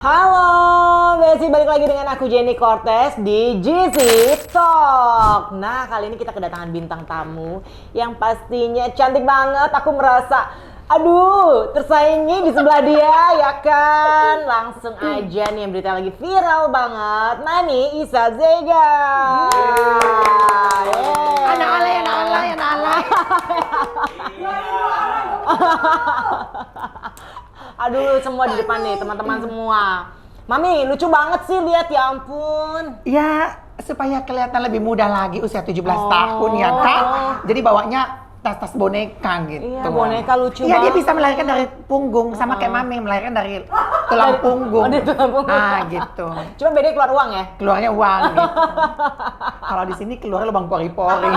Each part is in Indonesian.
Halo, Besi balik lagi dengan aku Jenny Cortez di GC Talk. Nah, kali ini kita kedatangan bintang tamu yang pastinya cantik banget. Aku merasa, aduh, tersaingi di sebelah dia, ya kan? Langsung aja nih yang berita lagi viral banget. Mami Isa Zega. Anak alay. Aduh, semua di depan nih, teman-teman semua. Mami, lucu banget sih lihat, ya ampun. Ya, supaya kelihatan lebih muda lagi usia 17 tahun ya kan. Jadi bawanya tas-tas boneka gitu. Iya, boneka lucu Iya, dia banget. bisa melahirkan dari punggung sama kayak Mami melahirkan dari tulang punggung. Oh, dari tulang punggung. Nah, gitu. Cuma beda keluar uang ya? Keluarnya uang gitu. Kalau di sini keluar lubang pori-pori.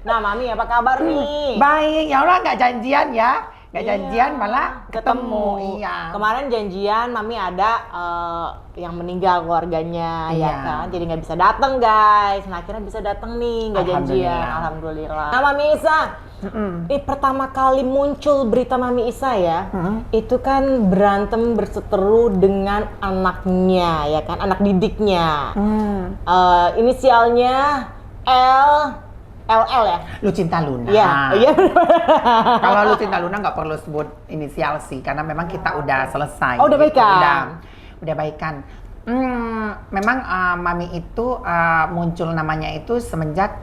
Nah, Mami apa kabar nih? Baik, ya Allah nggak janjian ya. Nggak janjian malah ketemu. Iya. Kemarin janjian Mami ada yang meninggal keluarganya, ya Iya. kan? Jadi nggak bisa datang guys. Nah, akhirnya bisa datang nih, nggak janjian. Alhamdulillah. Nah, Mami Isa, ini pertama kali muncul berita Mami Isa ya, itu kan berantem berseteru dengan anaknya, ya kan? Anak didiknya. Inisialnya LL ya? Lucinta Luna. Iya. Kalau Lucinta Luna nggak perlu sebut inisial sih, karena memang kita udah selesai. Oh, udah baikan? Udah baikan. Memang Mami itu muncul namanya itu semenjak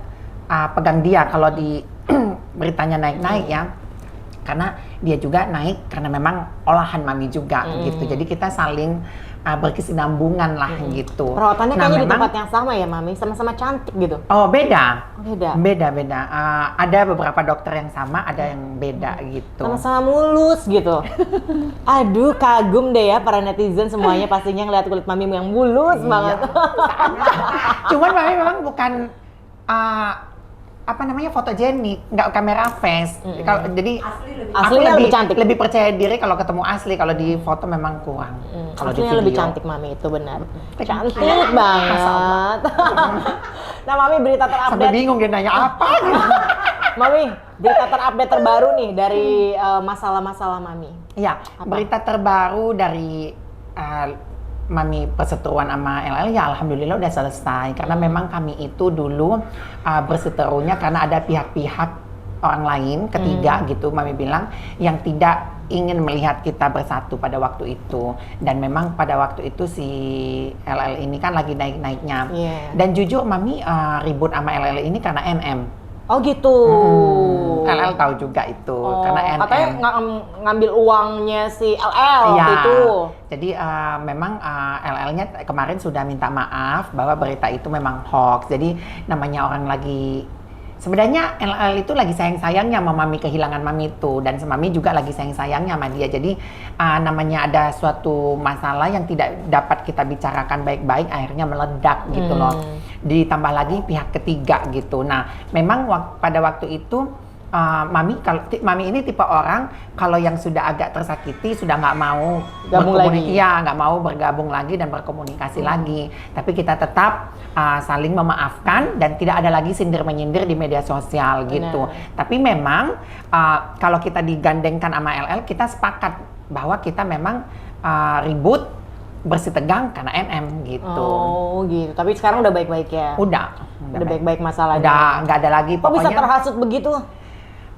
pegang dia kalau di beritanya naik-naik ya. Karena dia juga naik karena memang olahan Mami juga gitu. Jadi kita saling berkesinambungan lah gitu. Perawatannya Nah, kayaknya di memang- tempat yang sama ya, Mami? Sama-sama cantik gitu? Oh, beda. Oh, beda? Beda. Ada beberapa dokter yang sama, ada yang beda gitu. Sama-sama mulus gitu. Aduh, kagum deh ya para netizen semuanya pastinya ngeliat kulit Mami yang mulus Iya. banget. Cuman Mami memang bukan fotogenik, nggak kamera face. Kalau jadi Aslinya lebih cantik. lebih percaya diri kalau ketemu asli. Kalau di foto memang kurang. Kalau di Aslinya video lebih cantik Mami, itu benar. Cantik Masa banget. Nah, Mami, berita Sampai terupdate. bingung dia nanya apa. Mami, berita terupdate terbaru nih dari masalah-masalah Mami. Ya, berita terbaru dari Mami perseteruan sama LL ya alhamdulillah udah selesai karena memang kami itu dulu berseterunya karena ada pihak-pihak orang lain ketiga gitu Mami bilang yang tidak ingin melihat kita bersatu pada waktu itu dan memang pada waktu itu si LL ini kan lagi naik-naiknya dan jujur Mami ribut sama LL ini karena NM. Oh gitu. LL tahu juga itu karena NM. Katanya ngambil uangnya si LL Iya. itu. Jadi memang LL-nya kemarin sudah minta maaf bahwa berita itu memang hoax. Jadi namanya orang lagi sebenarnya LL itu lagi sayang-sayangnya sama Mami kehilangan Mami itu dan Mami juga lagi sayang-sayangnya sama dia. Jadi namanya ada suatu masalah yang tidak dapat kita bicarakan baik-baik akhirnya meledak gitu loh. Ditambah lagi pihak ketiga gitu. Nah, memang pada waktu itu Mami ini tipe orang kalau yang sudah agak tersakiti sudah nggak mau Gabung lagi. Iya, nggak mau bergabung lagi dan berkomunikasi lagi. Tapi kita tetap saling memaafkan dan tidak ada lagi sindir-menyindir di media sosial gitu. Tapi memang kalau kita digandengkan sama LL, kita sepakat bahwa kita memang ribut bersih tegang karena NM gitu. Oh gitu. Tapi sekarang udah baik-baik ya? Udah baik-baik masalahnya. Udah nggak ada lagi. Kok bisa terhasut begitu?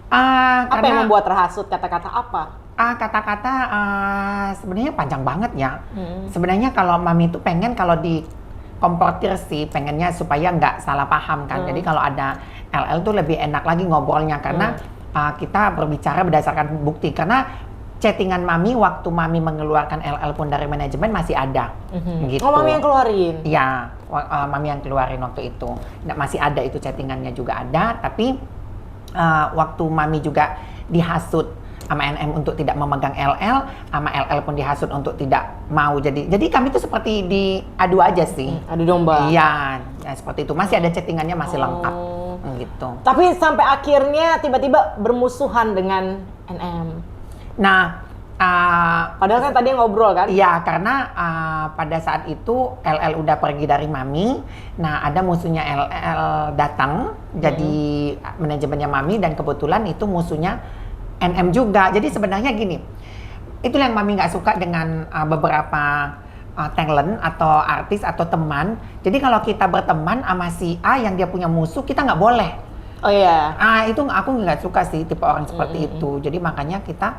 Apa yang membuat terhasut? Kata-kata apa? Kata-kata sebenarnya panjang banget ya. Sebenarnya kalau Mami itu pengen kalau di komportir sih pengennya supaya nggak salah paham kan. Jadi kalau ada LL tuh lebih enak lagi ngobrolnya karena kita berbicara berdasarkan bukti. Karena chattingan Mami waktu Mami mengeluarkan LL pun dari manajemen masih ada. Gitu. Oh, Mami yang keluarin? Iya, Mami yang keluarin waktu itu. Nah, masih ada itu chattingannya juga ada, tapi waktu Mami juga dihasut sama NM untuk tidak memegang LL, sama LL pun dihasut untuk tidak mau jadi kami itu seperti diadu aja sih. Adu domba? Iya, ya, seperti itu. Masih ada chattingannya masih lengkap. Gitu. Tapi sampai akhirnya tiba-tiba bermusuhan dengan NM. Nah, padahal kan tadi ngobrol kan? Iya, karena pada saat itu LL udah pergi dari Mami. Nah, ada musuhnya LL datang jadi manajemennya Mami dan kebetulan itu musuhnya NM juga. Jadi sebenarnya gini, Itulah yang mami nggak suka dengan beberapa talent atau artis atau teman. Jadi kalau kita berteman sama si A yang dia punya musuh, kita nggak boleh. Oh iya. Itu aku nggak suka sih tipe orang seperti itu. Jadi makanya kita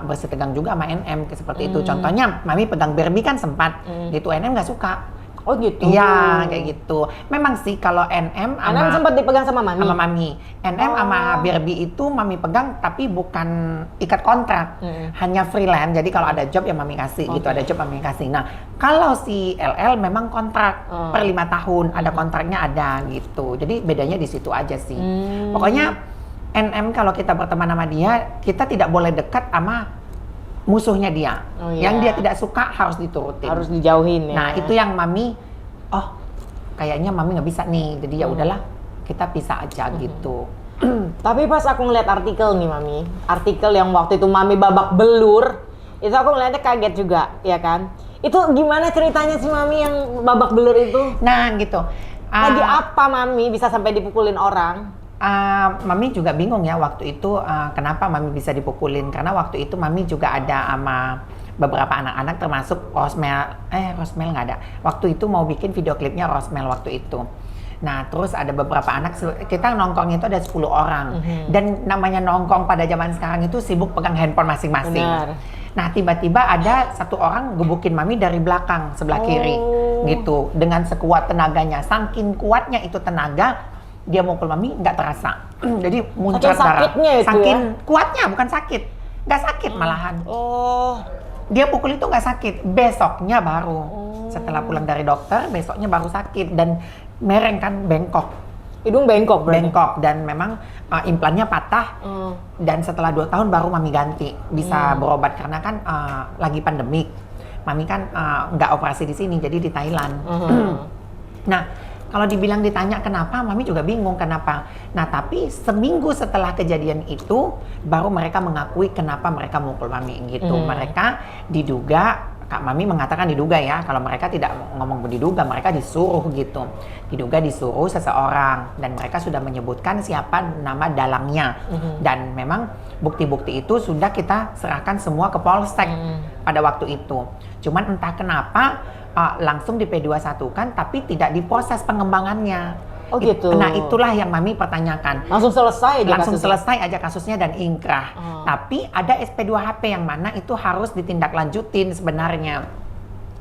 bersitegang juga sama NM seperti itu. Contohnya, mami pegang Barbie kan sempat, gitu NM nggak suka. Oh gitu. Iya, kayak gitu. Memang sih kalau NM sempat dipegang sama mami. Sama mami. NM sama Barbie itu mami pegang tapi bukan ikat kontrak. Hanya freelance. Jadi kalau ada job ya mami kasih gitu, ada job mami kasih. Nah, kalau si LL memang kontrak per 5 tahun, ada kontraknya ada gitu. Jadi bedanya di situ aja sih. Pokoknya NM kalau kita berteman sama dia, kita tidak boleh dekat sama musuhnya dia. Yang dia tidak suka harus diturutin. Harus dijauhin ya. Nah, itu yang mami, kayaknya mami nggak bisa nih. Jadi ya udahlah, kita pisah aja gitu. Tapi pas aku ngeliat artikel nih mami, artikel yang waktu itu mami babak belur, itu aku ngeliatnya kaget juga, ya kan? Itu gimana ceritanya sih mami yang babak belur itu? Nah, gitu. Lagi apa mami bisa sampai dipukulin orang? Mami juga bingung ya waktu itu kenapa mami bisa dipukulin, karena waktu itu mami juga ada sama beberapa anak-anak termasuk Rosmel nggak ada. Waktu itu mau bikin video klipnya Rosmel waktu itu. Nah, terus ada beberapa anak, kita nongkrongnya itu ada 10 orang. Dan namanya nongkrong pada zaman sekarang itu sibuk pegang handphone masing-masing. Nah, tiba-tiba ada satu orang gebukin mami dari belakang sebelah kiri gitu dengan sekuat tenaganya. Saking kuatnya itu tenaga, dia mukul mami nggak terasa. Jadi muncrat darah. Saking kuatnya, bukan sakit. Nggak sakit malahan. Dia pukul itu nggak sakit. Besoknya baru. Setelah pulang dari dokter, besoknya baru sakit. Dan mereng kan, bengkok. Hidung bengkok berarti? Bengkok. Dan memang implannya patah. Dan setelah 2 tahun baru mami ganti. Bisa berobat karena kan lagi pandemik. Mami kan nggak operasi di sini, jadi di Thailand. Nah, kalau dibilang ditanya kenapa, mami juga bingung kenapa. Nah, tapi seminggu setelah kejadian itu, baru mereka mengakui kenapa mereka mukul mami gitu. Mereka diduga, Kak Mami mengatakan diduga ya, kalau mereka tidak ngomong diduga, mereka disuruh gitu. Diduga disuruh seseorang, dan mereka sudah menyebutkan siapa nama dalangnya. Dan memang bukti-bukti itu sudah kita serahkan semua ke Polsek pada waktu itu. Cuman entah kenapa, langsung di P21 kan, tapi tidak diproses pengembangannya. Oh gitu. Nah, itulah yang mami pertanyakan. Langsung selesai aja Langsung kasusnya? selesai aja kasusnya dan ingkrah. Tapi ada SP2HP yang mana itu harus ditindaklanjutin sebenarnya.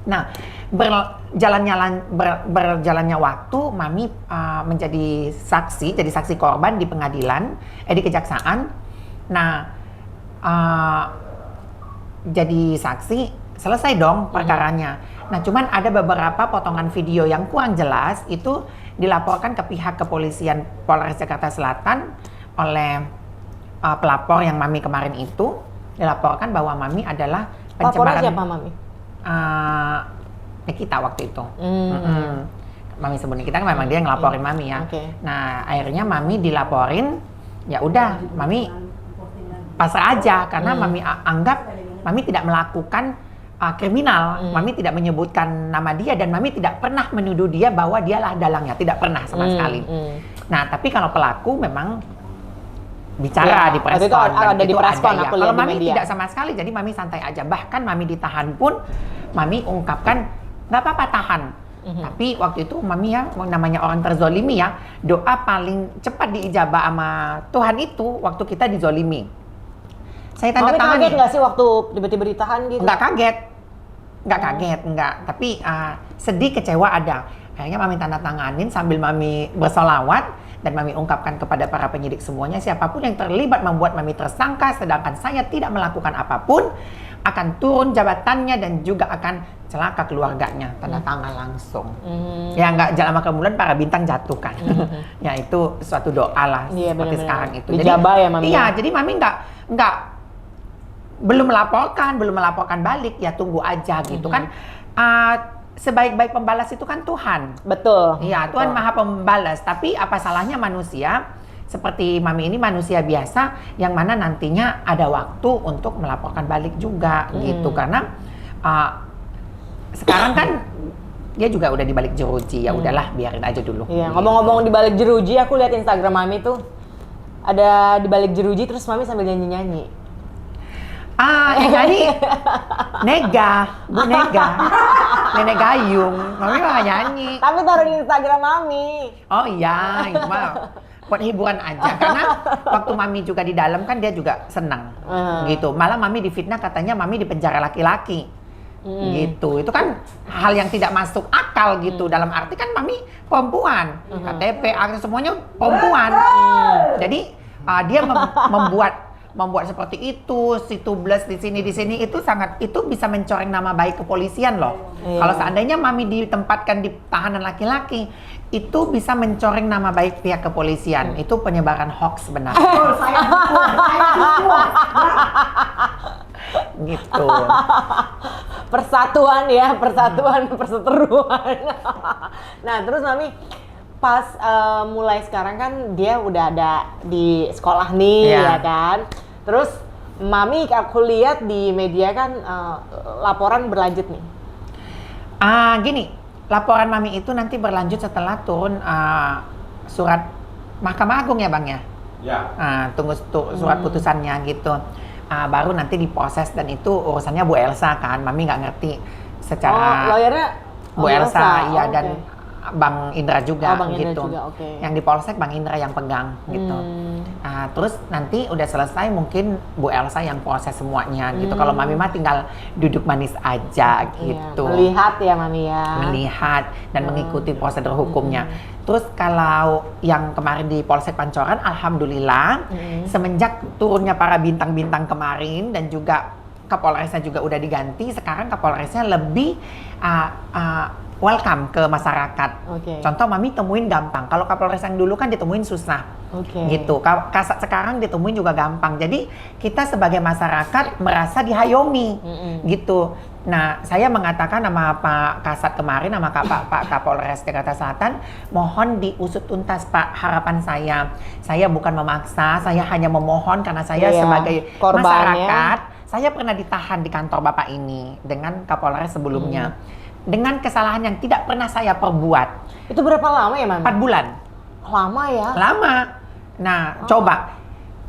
Nah, berjalannya waktu, mami menjadi saksi, jadi saksi korban di pengadilan, di kejaksaan. Nah, jadi saksi, selesai dong perkaranya. Nah, cuman ada beberapa potongan video yang kurang jelas, itu dilaporkan ke pihak kepolisian Polres Jakarta Selatan oleh pelapor yang mami kemarin itu. Dilaporkan bahwa mami adalah pencemaran. Lapornya siapa mami? Nikita waktu itu. Mami sebut Nikita kan memang dia yang ngelaporin mami ya. Nah, akhirnya mami dilaporin, ya udah mami pasrah aja karena mami anggap mami tidak melakukan kriminal. Mami tidak menyebutkan nama dia dan mami tidak pernah menuduh dia bahwa dialah dalangnya, tidak pernah sama sekali. Nah, tapi kalau pelaku memang bicara di preskon, ada di preskon. Ya. Kalau mami tidak sama sekali, jadi mami santai aja. Bahkan mami ditahan pun, mami ungkapkan nggak apa-apa tahan. Tapi waktu itu mami ya, namanya orang terzolimi ya, doa paling cepat diijabah sama Tuhan itu waktu kita dizolimi. Saya tanda tangan. Kaget nggak sih waktu tiba-tiba ditahan gitu? Nggak kaget. Tapi sedih, kecewa ada. Akhirnya mami tanda tanganin sambil mami bersolawat dan mami ungkapkan kepada para penyidik semuanya, siapapun yang terlibat membuat mami tersangka sedangkan saya tidak melakukan apapun akan turun jabatannya dan juga akan celaka keluarganya. Tanda tangan langsung. Ya nggak lama kemudian para bintang jatuh kan. Ya itu suatu doa lah seperti sekarang itu. Dijabah ya mami. Iya, jadi mami nggak belum melaporkan balik, ya tunggu aja gitu kan. Sebaik-baik pembalas itu kan Tuhan. Betul. Iya, Tuhan Maha Pembalas. Tapi apa salahnya manusia seperti mami ini manusia biasa yang mana nantinya ada waktu untuk melaporkan balik juga gitu. Karena sekarang kan dia juga udah di balik jeruji, ya udahlah biarin aja dulu. Iya, ngomong-ngomong di balik jeruji, aku lihat Instagram mami tuh ada di balik jeruji terus mami sambil nyanyi-nyanyi. Yang nyanyi Nega, Bu Nega, Nenek Gayung. Mami mah nggak nyanyi. Tapi taruh di Instagram Mami. Oh iya, itu mah buat hiburan aja. Karena waktu Mami juga di dalam kan dia juga senang gitu. Malah Mami difitnah katanya Mami di penjara laki-laki. Gitu. Itu kan hal yang tidak masuk akal gitu. Dalam arti kan Mami perempuan. KTP, akta semuanya perempuan. Jadi dia membuat seperti itu, si tubles di sini itu sangat, itu bisa mencoreng nama baik kepolisian loh. Kalau seandainya Mami ditempatkan di tahanan laki-laki, itu bisa mencoreng nama baik pihak kepolisian. Itu penyebaran hoax sebenarnya. Gitu. Persatuan ya, perseteruan. Nah, terus Mami pas mulai sekarang kan dia udah ada di sekolah nih, ya kan. Terus Mami aku lihat di media kan laporan berlanjut nih. Gini, laporan Mami itu nanti berlanjut setelah turun surat Mahkamah Agung ya Bang ya? Ya. Tunggu surat putusannya gitu. Baru nanti diproses dan itu urusannya Bu Elsa kan. Mami nggak ngerti secara lawyernya Bu Elsa, iya, dan Bang Indra juga Bang Indra gitu. juga, Yang di Polsek Bang Indra yang pegang gitu. Terus nanti udah selesai mungkin Bu Elsa yang proses semuanya gitu. Kalau Mami mah tinggal duduk manis aja gitu. Melihat ya Mami ya. Melihat dan mengikuti prosedur hukumnya. Terus kalau yang kemarin di Polsek Pancoran, alhamdulillah semenjak turunnya para bintang-bintang kemarin dan juga Kapolresnya juga udah diganti, sekarang Kapolresnya lebih welcome ke masyarakat. Contoh Mami temuin gampang. Kalau Kapolres yang dulu kan ditemuin susah. Gitu. Kasat sekarang ditemuin juga gampang. Jadi kita sebagai masyarakat merasa dihayomi. Gitu. Nah, saya mengatakan sama Pak Kasat kemarin, sama Pak Kapolres Jakarta Selatan, mohon diusut tuntas Pak, harapan saya bukan memaksa, saya hanya memohon karena saya sebagai masyarakat, saya pernah ditahan di kantor Bapak ini dengan Kapolres sebelumnya. Dengan kesalahan yang tidak pernah saya perbuat. Itu berapa lama ya Mami? 4 bulan. Lama ya? Lama. Nah, coba.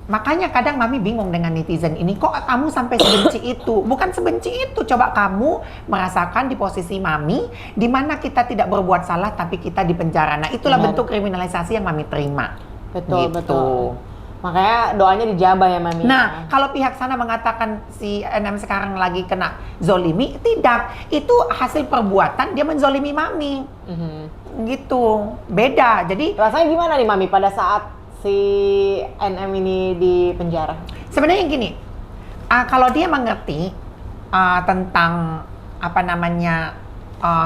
Makanya kadang Mami bingung dengan netizen ini, kok kamu sampai sebenci itu? Bukan sebenci itu, coba kamu merasakan di posisi Mami, di mana kita tidak berbuat salah tapi kita di penjara. Nah, itulah bentuk kriminalisasi yang Mami terima. Betul, gitu. betul. Makanya doanya dijabah ya Mami. Nah, kalau pihak sana mengatakan si NM sekarang lagi kena zolimi, tidak. Itu hasil perbuatan dia menzolimi Mami. Gitu. Beda. Jadi rasanya gimana nih Mami pada saat si NM ini di penjara? Sebenarnya gini, kalau dia mengerti tentang apa namanya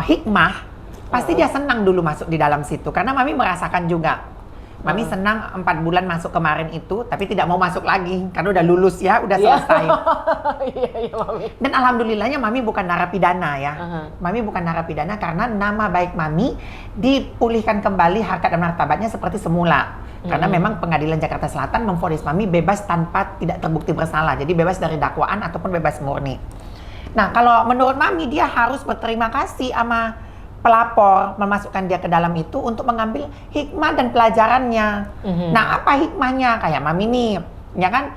hikmah, pasti dia senang dulu masuk di dalam situ. Karena Mami merasakan juga. Mami senang 4 bulan masuk kemarin itu, tapi tidak mau masuk lagi karena udah lulus ya, udah selesai. Iya, Mami. Dan alhamdulillahnya Mami bukan narapidana ya. Mami bukan narapidana karena nama baik Mami dipulihkan kembali harkat dan martabatnya seperti semula. Karena memang Pengadilan Jakarta Selatan memvonis Mami bebas tanpa tidak terbukti bersalah. Jadi bebas dari dakwaan ataupun bebas murni. Nah, kalau menurut Mami dia harus berterima kasih sama pelapor, memasukkan dia ke dalam itu untuk mengambil hikmah dan pelajarannya. Nah, apa hikmahnya? Kayak Mami nih, ya kan?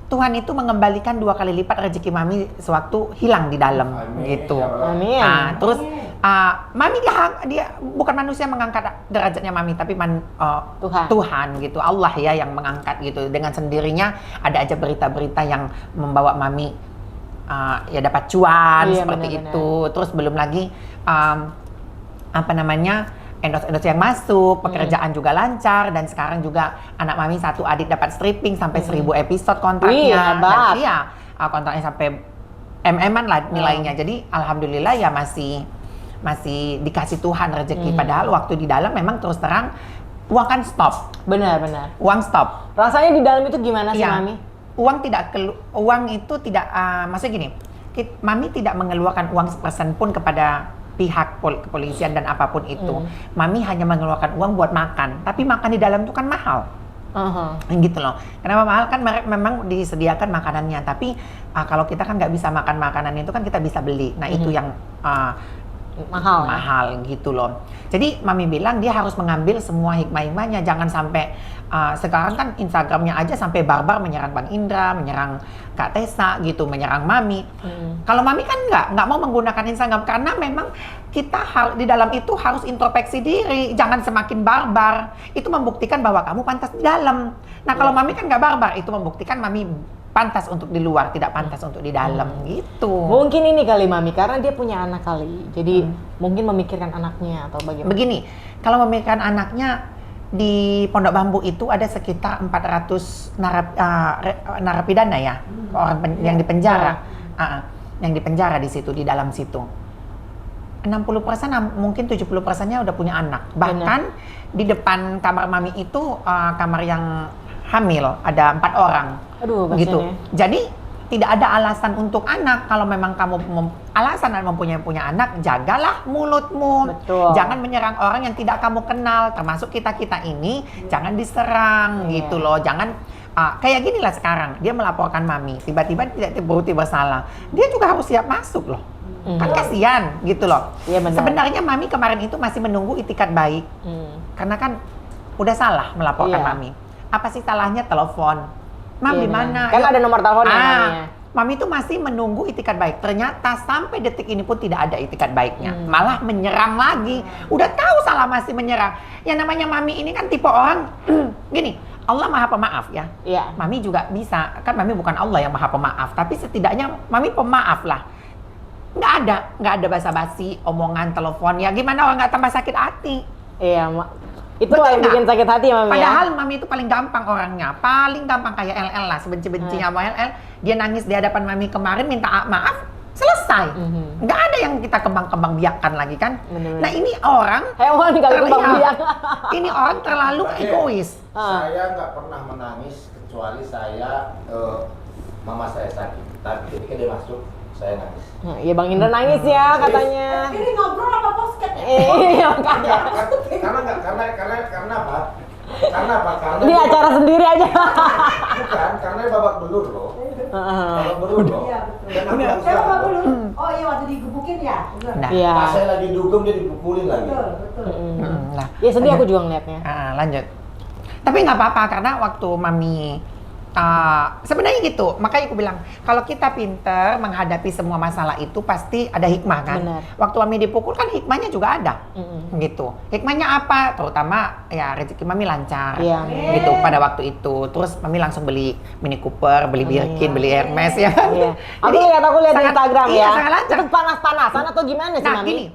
Tuhan itu mengembalikan 2 kali lipat rezeki Mami sewaktu hilang di dalam. Gitu. Amin. Terus Mami dia bukan manusia mengangkat derajatnya Mami, tapi Tuhan gitu, Allah ya yang mengangkat gitu. Dengan sendirinya ada aja berita-berita yang membawa Mami ya dapat cuan seperti itu. Terus belum lagi apa namanya endorse yang masuk, pekerjaan juga lancar, dan sekarang juga anak Mami 1 adik dapat stripping sampai 1000 episode kontraknya. Dan iya, kontraknya sampai MM-an lah nilainya. Jadi alhamdulillah ya masih dikasih Tuhan rezeki. Padahal waktu di dalam memang terus terang uang kan stop. Benar. Uang stop. Rasanya di dalam itu gimana sih Mami? Uang itu tidak maksudnya gini, Mami tidak mengeluarkan uang sepersen pun kepada pihak kepolisian dan apapun itu. Mami hanya mengeluarkan uang buat makan, tapi makan di dalam itu kan mahal. Gitu loh. Kenapa mahal? Kan memang disediakan makanannya, tapi kalau kita kan nggak bisa makan makanan itu kan kita bisa beli. Nah itu yang Mahal. Ya? mahal gitu loh. Jadi mami bilang dia harus mengambil semua hikmah-hikmahnya, jangan sampai sekarang kan Instagramnya aja sampai barbar menyerang Bang Indra, menyerang Kak Tessa gitu, menyerang mami. Kalau mami kan nggak mau menggunakan Instagram karena memang kita di dalam itu harus introspeksi diri, jangan semakin barbar. Itu membuktikan bahwa kamu pantas di dalam. Nah kalau mami kan nggak barbar, itu membuktikan mami pantas untuk di luar, tidak pantas untuk di dalam gitu. Mungkin ini kali Mami, karena dia punya anak kali. Jadi mungkin memikirkan anaknya atau bagaimana. Begini, kalau memikirkan anaknya, di Pondok Bambu itu ada sekitar 400 narapidana ya, orang yang di penjara. Yang di penjara di situ, di dalam situ. 60% mungkin 70%-nya udah punya anak. Bahkan di depan kamar Mami itu kamar yang hamil, ada 4 orang. Aduh, gitu. kasihan ya. Jadi tidak ada alasan untuk anak. Kalau memang kamu alasan dan mempunyai anak, jagalah mulutmu. Betul. Jangan menyerang orang yang tidak kamu kenal, termasuk kita ini. Jangan diserang gitu loh. Jangan kayak gini lah sekarang. Dia melaporkan mami, tiba-tiba tidak terbukti bersalah. Dia juga harus siap masuk loh. Kan kasihan gitu loh. Iya, benar. Sebenarnya mami kemarin itu masih menunggu itikat baik. Karena kan udah salah melaporkan mami. Apa sih salahnya telepon? Mam di mana? Kan ada nomor teleponnya namanya. Mami itu masih menunggu itikat baik. Ternyata sampai detik ini pun tidak ada itikat baiknya. Malah menyerang lagi. Udah tahu salah masih menyerang. Yang namanya mami ini kan tipe orang gini, Allah Maha Pemaaf ya. Iya. Mami juga bisa. Kan mami bukan Allah yang Maha Pemaaf, tapi setidaknya mami pemaaf lah. Nggak ada basa-basi, omongan, telepon. Ya gimana orang nggak tambah sakit hati? Iya, itu yang bikin sakit hati Mami. Padahal Mami itu paling gampang orangnya, paling gampang kayak LL lah, sebenci-bencinya sama LL. Dia nangis di hadapan Mami kemarin minta maaf, selesai. Nggak ada yang kita kembang-kembang biakan lagi kan. Bener-bener. Nah ini orang hewan kali kembang biak. Ini orang terlalu egois. Saya nggak pernah menangis kecuali mama saya sakit. Tapi ketika dia masuk, saya nangis. Ya Bang Indra nangis ya katanya. Ini ngobrol apa posket? Iya makanya. Karena apa? Karena Ini acara sendiri aja. bukan, karena babak belur loh. Babak belur loh. Iya, betul. Dan aku harus Saya tahu. dulu. Oh iya, waktu digebukin ya? Betul. Nah, Iya. Pas saya lagi dugem dia dipukulin lagi. Betul. nah, Ya sedih aku juga ngeliatnya. lanjut. Tapi nggak apa-apa karena waktu Mami sebenarnya gitu, makanya aku bilang kalau kita pinter menghadapi semua masalah itu pasti ada hikmah kan. Benar. Waktu Mami dipukul kan hikmahnya juga ada, gitu. Hikmahnya apa? Terutama ya rezeki Mami lancar, Iya. gitu pada waktu itu. Terus Mami langsung beli Mini Cooper, beli Birkin, beli Hermes ya. Iya. Aku Jadi, lihat di sangat- Instagram iya, ya. sangat lancar. Itu panas-panasan atau gimana sih Nah Mami? gini,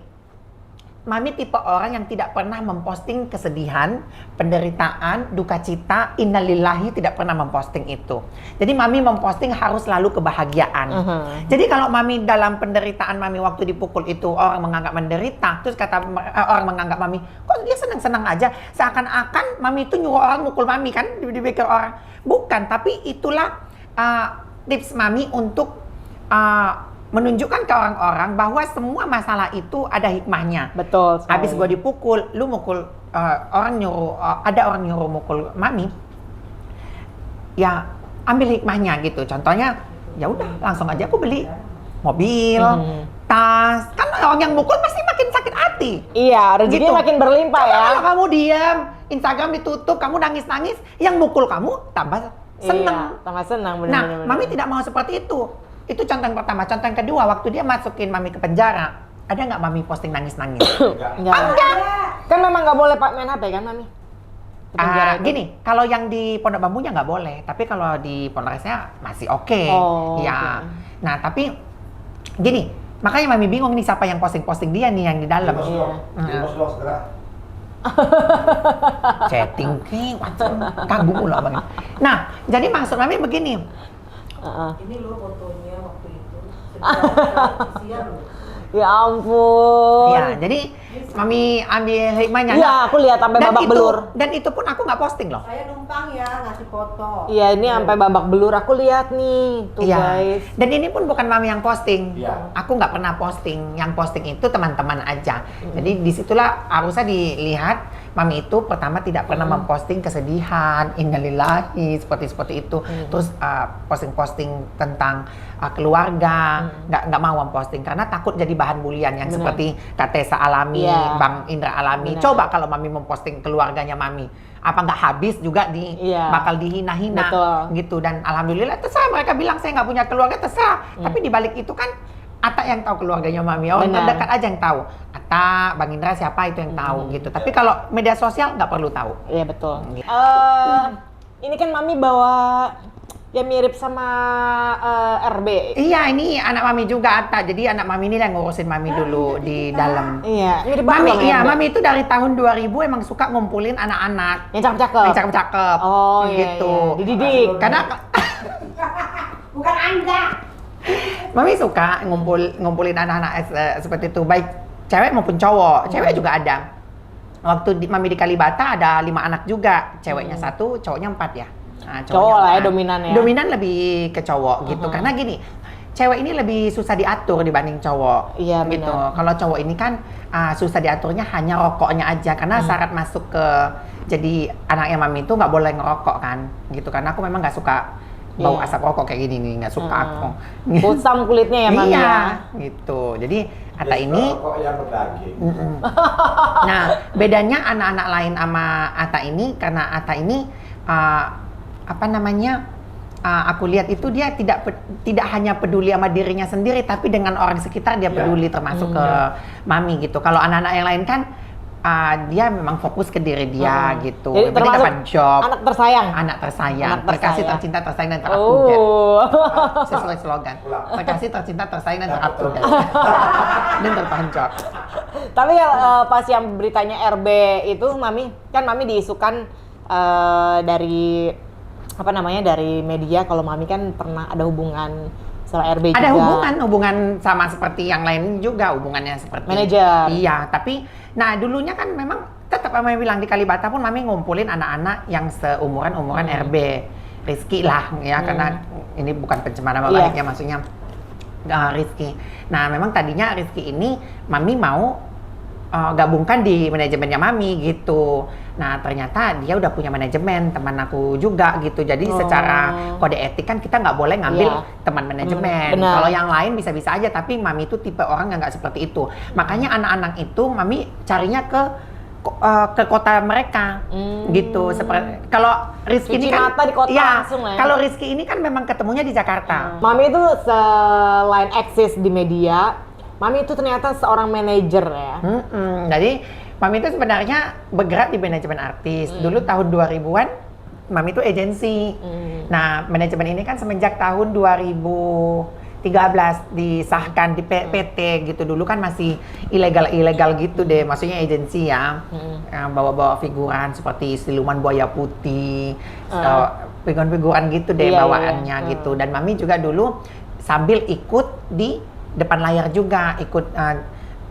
Mami tipe orang yang tidak pernah memposting kesedihan, penderitaan, duka cita, innalillahi, tidak pernah memposting itu. Jadi Mami memposting harus selalu kebahagiaan. Jadi kalau Mami dalam penderitaan Mami waktu dipukul itu orang menganggap menderita, terus kata orang menganggap Mami, kok dia senang-senang aja, seakan-akan Mami itu nyuruh orang mukul Mami kan, dipikir orang. Bukan, tapi itulah tips Mami untuk menunjukkan ke orang-orang bahwa semua masalah itu ada hikmahnya. Betul sekali. Habis gue dipukul, lu mukul orang nyuruh, ada orang nyuruh mukul Mami, ya ambil hikmahnya gitu. Contohnya, ya udah langsung aja aku beli mobil, tas. Kan orang yang mukul pasti makin sakit hati. Iya, rezekinya Gitu. makin berlimpah ya. Kalau kamu diam, Instagram ditutup, kamu nangis-nangis, yang mukul kamu tambah seneng. Iya, tambah senang Nah, benar-benar. Mami tidak mau seperti itu. Itu contoh yang pertama. Contoh yang kedua, waktu dia masukin Mami ke penjara, ada nggak Mami posting nangis-nangis? Enggak. Kan memang nggak boleh main HP kan Mami? Di penjara itu. Gini, kalau yang di Pondok Bambunya nggak boleh, tapi kalau di Pondok Resnya masih oke. Oh, Ya. oke. Nah, tapi gini, makanya Mami bingung nih siapa yang posting-posting dia nih yang di dalam. Dimos dong segera. Chatting ke, kagum lah Bang. Nah, jadi maksud Mami begini. Ini loh fotonya waktu itu. Sedang siang loh. Ya ampun. Ya, jadi Mami ambil hikmahnya. Iya, aku lihat sampai babak belur. Dan itu pun aku nggak posting loh. Saya numpang ya ngasih foto. Iya, ini sampai babak belur aku lihat nih, tuh Iya. guys. Dan ini pun bukan Mami yang posting. Iya. Aku nggak pernah posting. Yang posting itu teman-teman aja. Jadi disitulah harusnya dilihat Mami itu pertama tidak pernah memposting kesedihan, innalillahi, seperti itu. Terus posting-posting tentang keluarga, nggak mau memposting karena takut jadi bahan bulian yang Benar. seperti Katesa alami, Iya. Bang Indra alami. Benar. Coba kalau Mami memposting keluarganya Mami, apa nggak habis juga Iya. bakal dihina-hina Betul. gitu. Dan alhamdulillah terserah mereka bilang saya nggak punya keluarga, terserah. Tapi di balik itu kan Ata yang tahu keluarganya Mami, orang Benar. terdekat aja yang tahu. Ata, Bang Indra siapa itu yang tahu gitu. Tapi kalau media sosial nggak perlu tahu. Iya betul. Gitu. Ini kan Mami bawa yang mirip sama RB. Iya, ini anak Mami juga Ata. Jadi anak Mami ini yang ngurusin Mami dulu di dalam. Iya, mirip Mami, banget sama iya, RB. Mami itu dari tahun 2000 emang suka ngumpulin anak-anak Yang cakep-cakep. yang cakep-cakep. Oh iya, gitu. iya. Dididik. Karena Bukan Anda. Mami suka ngumpulin anak-anak seperti itu, baik cewek maupun cowok. Cewek juga ada. Waktu Mami di Kalibata ada 5 anak juga, ceweknya 1, cowoknya 4 ya. Nah, cowoknya Cowok lah ya 4. dominan ya. Dominan lebih ke cowok gitu, karena gini, cewek ini lebih susah diatur dibanding cowok. Iya, gitu. benar. Kalau cowok ini kan susah diaturnya hanya rokoknya aja, karena syarat masuk ke jadi anaknya Mami itu nggak boleh ngerokok kan, gitu. Karena aku memang nggak suka bau Iya. asap rokok kayak gini nih, nggak suka aku. Kusam kulitnya ya Mami Iya, ya. gitu. Jadi Ata Dia ini, suka rokok yang berdaging. nah bedanya anak-anak lain sama Ata ini, karena Ata ini apa namanya? Aku lihat itu dia tidak hanya peduli sama dirinya sendiri, tapi dengan orang sekitar dia Iya. peduli, termasuk ke Mami gitu. Kalau anak-anak yang lain kan dia memang fokus ke diri dia gitu. Jadi Yang penting termasuk dapat job. anak tersayang. Anak tersayang, Anak terkasih, tersayang. tercinta, tersayang dan terupdate. Oh. Sesuai slogan. Ulang. Terkasih, tercinta, tersayang dan Ya, betul. terupdate. Dan tertonjok. Tapi pas yang beritanya RB itu Mami, kan Mami diisukan dari apa namanya, dari media kalau Mami kan pernah ada hubungan sama RB juga. Ada hubungan sama seperti yang lain juga, hubungannya seperti Manajer. Iya, tapi nah dulunya kan memang tetap Mami bilang di Kalibata pun Mami ngumpulin anak-anak yang seumuran RB. Rizky lah ya, karena ini bukan pencemaran nama Iya. baiknya, maksudnya Rizky. Nah, memang tadinya Rizky ini Mami mau gabungkan di manajemennya Mami gitu. Nah, ternyata dia udah punya manajemen, teman aku juga gitu. Jadi secara kode etik kan kita nggak boleh ngambil Iya. teman manajemen. Benar. Kalau yang lain bisa-bisa aja, tapi Mami itu tipe orang yang nggak seperti itu. Makanya anak-anak itu Mami carinya ke kota mereka gitu. Seperti kalau Rizky Cuci ini kan mata di kota iya, langsung lah ya. kalau Rizky ini kan memang ketemunya di Jakarta. Mami itu selain eksis di media, Mami itu ternyata seorang manajer ya. Jadi Mami itu sebenarnya bergerak di manajemen artis. Dulu tahun 2000-an Mami itu agensi. Nah, manajemen ini kan semenjak tahun 2013 disahkan di PT gitu. Dulu kan masih ilegal gitu deh, maksudnya agensi ya. Bawa-bawa figuran seperti siluman buaya putih, figuran-figuran gitu deh Iya, bawaannya iya. gitu. Dan Mami juga dulu sambil ikut di depan layar juga, ikut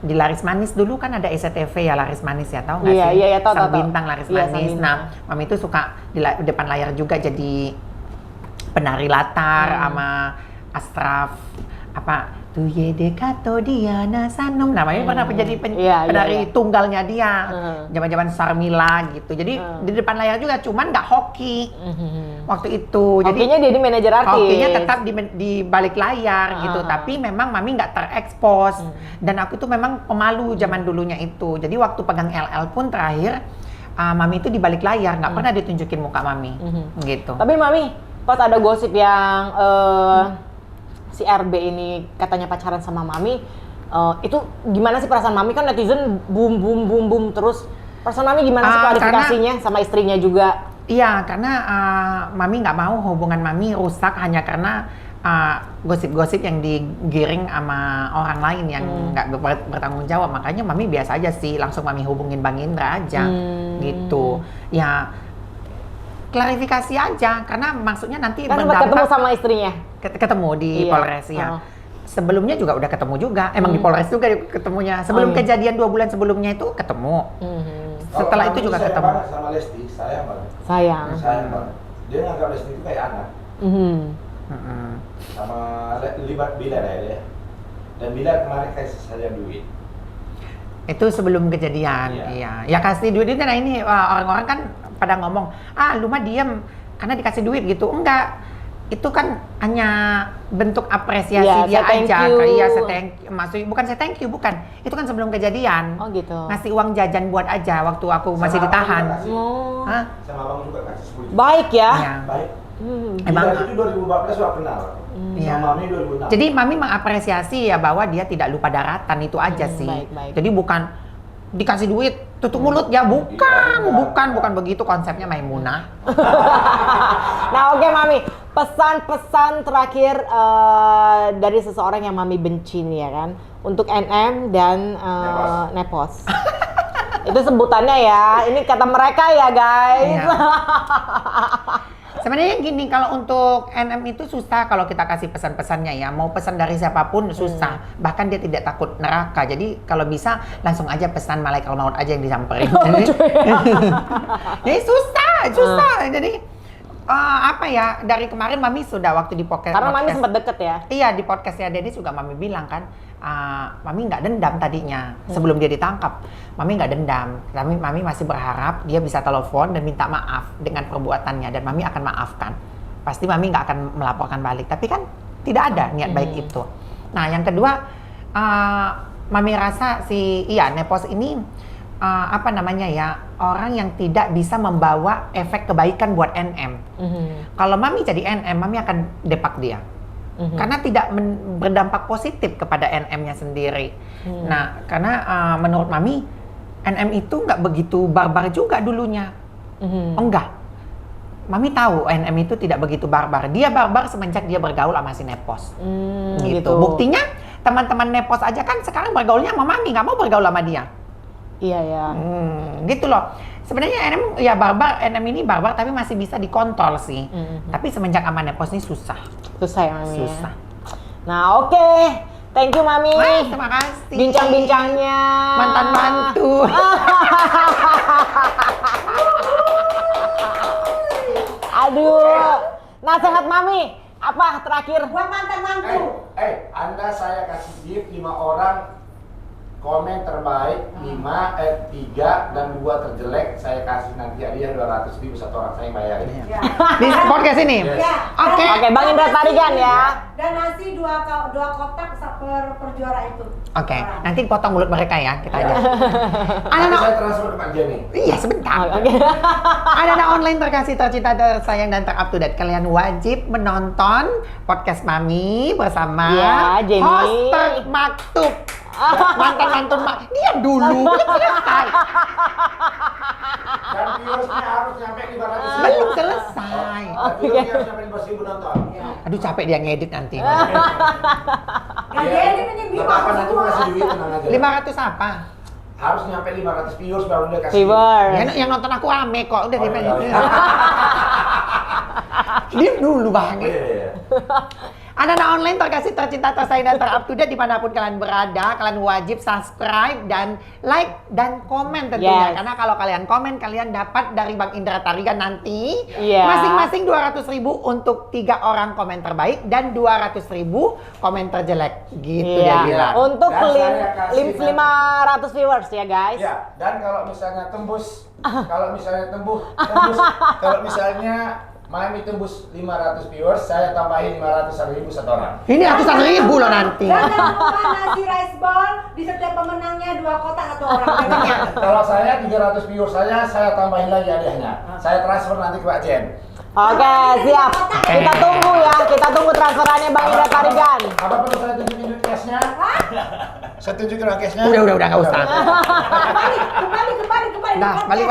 di Laris Manis. Dulu kan ada SCTV ya, Laris Manis ya, tahu nggak Iya, sih? iya, tahu, Sang tahu. Bintang Laris Iya, Sang Manis. Bintang. Nah, Mami itu suka di depan layar juga jadi penari latar sama Astraf apa Tuye Dekato Diana Sanum, namanya pernah menjadi Iya, penari iya. tunggalnya dia, zaman-zaman Sarmila gitu. Jadi di depan layar juga, cuman nggak hoki waktu itu. Jadi Hokinya dia di manajer artis. hokinya tetap di balik layar gitu, tapi memang Mami nggak terekspos. Dan aku tuh memang pemalu zaman dulunya itu. Jadi waktu pegang LL pun terakhir, Mami itu di balik layar, nggak pernah ditunjukin muka Mami, gitu. Tapi Mami, pas ada gosip yang si RB ini katanya pacaran sama Mami, itu gimana sih perasaan Mami? Kan netizen boom terus. Perasaan Mami gimana sih klarifikasinya sama istrinya juga? Iya, karena Mami nggak mau hubungan Mami rusak hanya karena gosip-gosip yang digiring sama orang lain yang nggak bertanggung jawab. Makanya Mami biasa aja sih, langsung Mami hubungin Bang Indra aja, gitu. Ya, klarifikasi aja, karena maksudnya nanti Kan sempat ketemu sama istrinya. ketemu di Iya. Polres ya. sebelumnya juga udah ketemu juga. Emang di Polres juga ketemunya. Sebelum kejadian 2 bulan sebelumnya itu ketemu. Setelah itu juga ketemu. Banget sama Lesti, sayang banget. Sayang. Sayang banget. Dia nganggap Lesti itu kayak anak. Sama libat Bilar ya. Dan Bilar kemarin kasih saya duit. Itu sebelum kejadian, iya. Ya kasih duit itu, nah ini orang-orang kan pada ngomong, lu mah diem karena dikasih duit gitu. Enggak, itu kan hanya bentuk apresiasi dia aja. Iya, maksudnya bukan saya thank you, bukan. Itu kan sebelum kejadian. Oh gitu. Ngasih uang jajan buat aja waktu aku masih ditahan. Hah? Sama abang juga kasih 10 juta. Baik ya. Iya. Baik. Emang itu 2014 sudah kenal. Iya. Sama Mami 2006. Jadi Mami mengapresiasi ya bahwa dia tidak lupa daratan itu aja sih. Baik. Jadi bukan dikasih duit tutup mulut ya, bukan begitu konsepnya Maimunah. Nah oke Mami, pesan-pesan terakhir dari seseorang yang Mami benci nih ya kan, untuk NM dan Nepos. Itu sebutannya ya, ini kata mereka ya guys. Iya. Sebenarnya gini, kalau untuk NM itu susah kalau kita kasih pesan-pesannya ya. Mau pesan dari siapapun susah. Bahkan dia tidak takut neraka. Jadi kalau bisa langsung aja pesan malaikat maut aja yang disamperin. Jadi susah. Jadi apa ya, dari kemarin Mami sudah waktu di podcast. Karena Mami sempat deket ya? Iya, di podcastnya Denny juga Mami bilang kan, Mami nggak dendam tadinya sebelum dia ditangkap. Mami nggak dendam, tapi Mami masih berharap dia bisa telepon dan minta maaf dengan perbuatannya, dan Mami akan maafkan. Pasti Mami nggak akan melaporkan balik, tapi kan tidak ada niat baik itu. Nah, yang kedua, Mami rasa Nepos ini apa namanya ya, orang yang tidak bisa membawa efek kebaikan buat NM. Kalau Mami jadi NM, Mami akan depak dia. Karena tidak berdampak positif kepada NM-nya sendiri. Nah, karena menurut Mami, NM itu nggak begitu barbar juga dulunya. Enggak. Mami tahu NM itu tidak begitu barbar. Dia barbar semenjak dia bergaul sama si Nepos. Gitu. Buktinya teman-teman Nepos aja kan sekarang bergaulnya sama Mami, nggak mau bergaul sama dia. Iya ya. Gitu loh. Sebenarnya NM ya barbar, NM ini barbar tapi masih bisa dikontrol sih. Tapi semenjak sama Nepos ini susah. Susah ya Mami. Susah. Nah oke. Thank you Mami. Terima kasih. Bincang-bincangnya. Mantan mantu. Aduh. Nasihat Mami apa terakhir? Buat mantan mantu. Anda saya kasih gift 5 orang komen terbaik, 3 dan 2 terjelek, saya kasih nanti hadiah 200.000 satu orang, saya bayarin. Ya. Di podcast ini? Yes. Ya. Oke. Oke, Bang Indra Tarigan ya. Dan nasi dua kotak per juara itu. Oke, nanti potong mulut mereka ya, kita aja. Nanti saya transfer ke Pak Jenny. Iya, sebentar. Ada online terkasih, tercinta, tersayang, dan terup to date. Kalian wajib menonton podcast Mami bersama Jenny. host termaktub. Mantan mantun dia dulu belum selesai. Dan viewersnya harus nyampe 500.000. Belum selesai. Viewersnya harus nyampe 500.000 nonton. Aduh, capek dia ngedit nanti. Apa nanti mau kasih duit, tenang aja. 500 apa? Harus nyampe 500 viewers baru dia kasih. Viewers. Yang nonton aku rame kok, udah Oh, dia iya. Diam dulu Bang. Iya. Ada online terkasih, tercinta, tersayang, dan terup to date dimanapun kalian berada. Kalian wajib subscribe dan like dan komen tentunya. Yes. Karena kalau kalian komen, kalian dapat dari Bang Indra Tarigan nanti Iya. masing-masing 200.000 untuk 3 orang komen terbaik dan 200.000 komen terjelek. Gitu dia Iya. bilang. Untuk Dan saya kasih 500 viewers ya guys. Ya, dan kalau misalnya tembus Mami tembus 500 viewers, saya tambahin 500.000 satu orang. Ini ratusan ribu loh nanti. Jangan lupa nasi rice ball di setiap pemenangnya 2 kotak atau orang. Kalau saya 300 viewers saya tambahin lagi hadiahnya. Saya transfer nanti ke Pak Jen. Oke, siap. Kita tunggu ya, kita tunggu transferannya Bang Indra Tarigan. Apa perlu saya tunjukin duit cashnya? Saya tunjukin uang cashnya? Udah, nggak usah. Kembali. Nah, balik.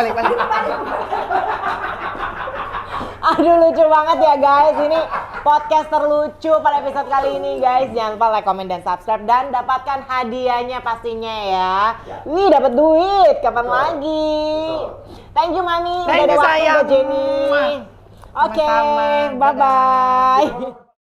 Aduh lucu banget ya guys, ini podcast terlucu pada episode kali ini guys. Jangan lupa like, comment, dan subscribe dan dapatkan hadiahnya pastinya ya. Wih, dapat duit kapan lagi? Thank you Mami, Thank udah ada you, waktu sayang. buat Jenny. Oke, Sama-sama. bye bye.